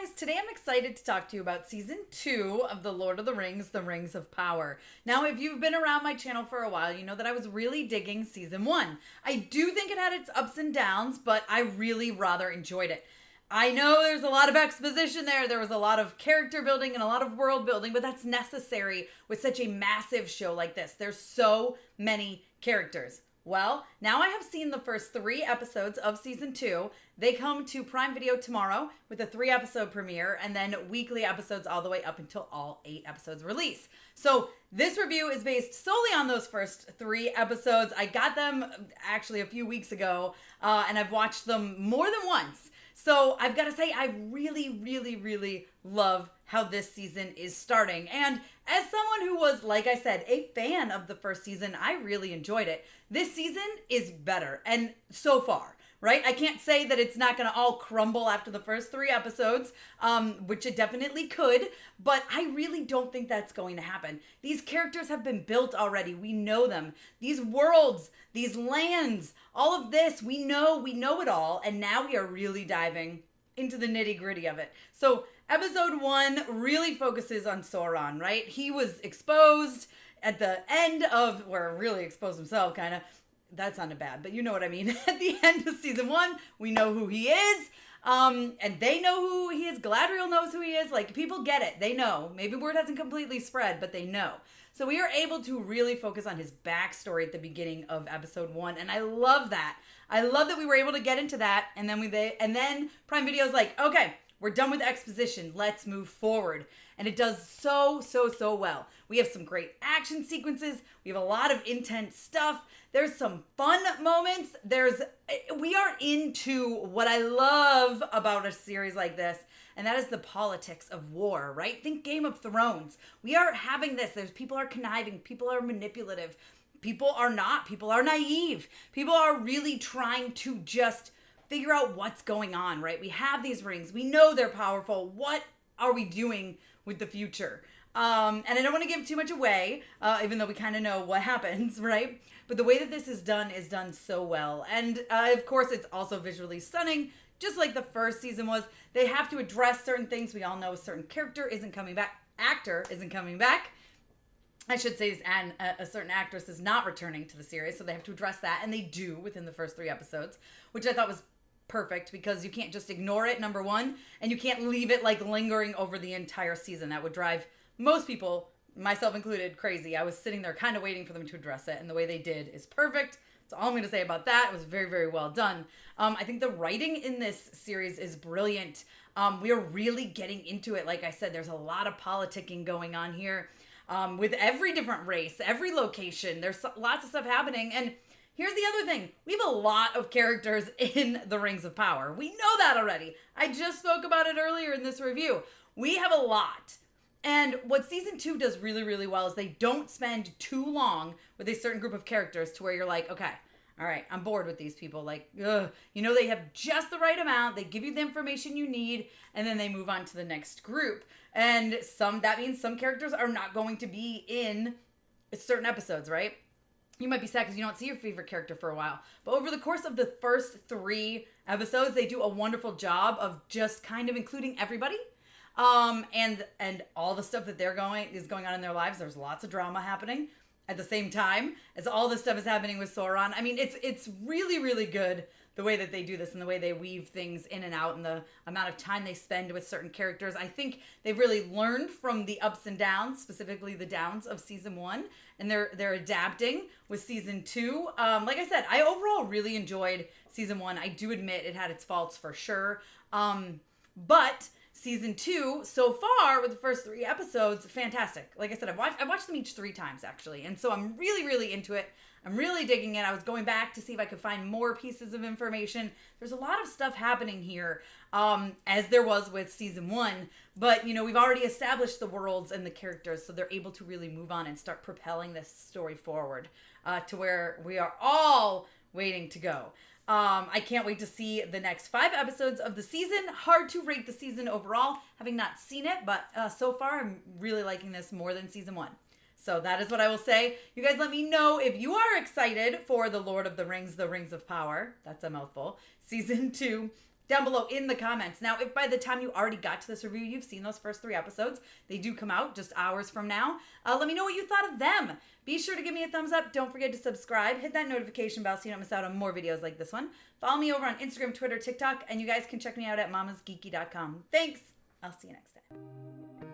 guys, today I'm excited to talk to you about season 2 of The Lord of the Rings, The Rings of Power. Now, if you've been around my channel for a while, you know that I was really digging season 1. I do think it had its ups and downs, but I really rather enjoyed it. I know there's a lot of exposition there was a lot of character building and a lot of world building, but that's necessary with such a massive show like this. There's so many characters. Well, now I have seen the first 3 episodes of season 2. They come to Prime Video tomorrow with a 3-episode premiere and then weekly episodes all the way up until all 8 episodes release. So this review is based solely on those first 3 episodes. I got them actually a few weeks ago and I've watched them more than once. So I've got to say, I really love how this season is starting. And as someone who was, like I said, a fan of the first season, I really enjoyed it. This season is better. And so far, right? I can't say that it's not going to all crumble after the first 3 episodes, which it definitely could, but I really don't think that's going to happen. These characters have been built already. We know them. These worlds, these lands, all of this, we know it all, and now we are really diving into the nitty-gritty of it. So episode 1 really focuses on Sauron, right? He was exposed at the end of, or really exposed himself, kind of. That sounded bad, but you know what I mean. At the end of season 1, we know who he is, and they know who he is. Galadriel knows who he is. Like, people get it. They know. Maybe word hasn't completely spread, but they know. So we are able to really focus on his backstory at the beginning of episode 1, and I love that. I love that we were able to get into that, and then Prime Video's like, okay, we're done with exposition. Let's move forward. And it does so well. We have some great action sequences. We have a lot of intense stuff. There's some fun moments. We are into what I love about a series like this, and that is the politics of war, right? Think Game of Thrones. We are having this. People are conniving. People are manipulative. People are not. People are naive. People are really trying to just figure out what's going on, right? We have these rings. We know they're powerful. What are we doing with the future? And I don't want to give too much away, even though we kind of know what happens, right? But the way that this is done so well. And of course, it's also visually stunning, just like the first season was. They have to address certain things. We all know a certain character isn't coming back. Actor isn't coming back. I should say, and a certain actress is not returning to the series, so they have to address that, and they do within the first 3 episodes, which I thought was perfect because you can't just ignore it, number one, and you can't leave it like lingering over the entire season. That would drive most people, myself included, crazy. I was sitting there kind of waiting for them to address it, and the way they did is perfect. That's all I'm going to say about that. It was very well done. I think the writing in this series is brilliant. We are really getting into it. Like I said, there's a lot of politicking going on here with every different race, every location. There's lots of stuff happening, and here's the other thing. We have a lot of characters in the Rings of Power. We know that already. I just spoke about it earlier in this review. We have a lot. And what season 2 does really well is they don't spend too long with a certain group of characters to where you're like, okay, all right, I'm bored with these people. Like, ugh. You know, they have just the right amount. They give you the information you need, and then they move on to the next group. And that means some characters are not going to be in certain episodes, right? You might be sad because you don't see your favorite character for a while. But over the course of the first 3 episodes, they do a wonderful job of just kind of including everybody. And all the stuff that is going on in their lives. There's lots of drama happening at the same time as all this stuff is happening with Sauron. I mean, it's really good the way that they do this and the way they weave things in and out and the amount of time they spend with certain characters. I think they've really learned from the ups and downs, specifically the downs of season 1, and they're adapting with season 2. Like I said, I overall really enjoyed season 1. I do admit it had its faults for sure. But season 2, so far, with the first 3 episodes, fantastic. Like I said, I've watched them each 3 times, actually. And so I'm really into it. I'm really digging it. I was going back to see if I could find more pieces of information. There's a lot of stuff happening here, as there was with season 1. But, you know, we've already established the worlds and the characters, so they're able to really move on and start propelling this story forward to where we are all waiting to go. I can't wait to see the next 5 episodes of the season. Hard to rate the season overall, having not seen it, but so far I'm really liking this more than season 1. So that is what I will say. You guys let me know if you are excited for The Lord of the Rings, The Rings of Power. That's a mouthful. Season 2. down below in the comments. Now, if by the time you already got to this review, you've seen those first 3 episodes, they do come out just hours from now. Let me know what you thought of them. Be sure to give me a thumbs up. Don't forget to subscribe. Hit that notification bell so you don't miss out on more videos like this one. Follow me over on Instagram, Twitter, TikTok, and you guys can check me out at mamasgeeky.com. Thanks. I'll see you next time.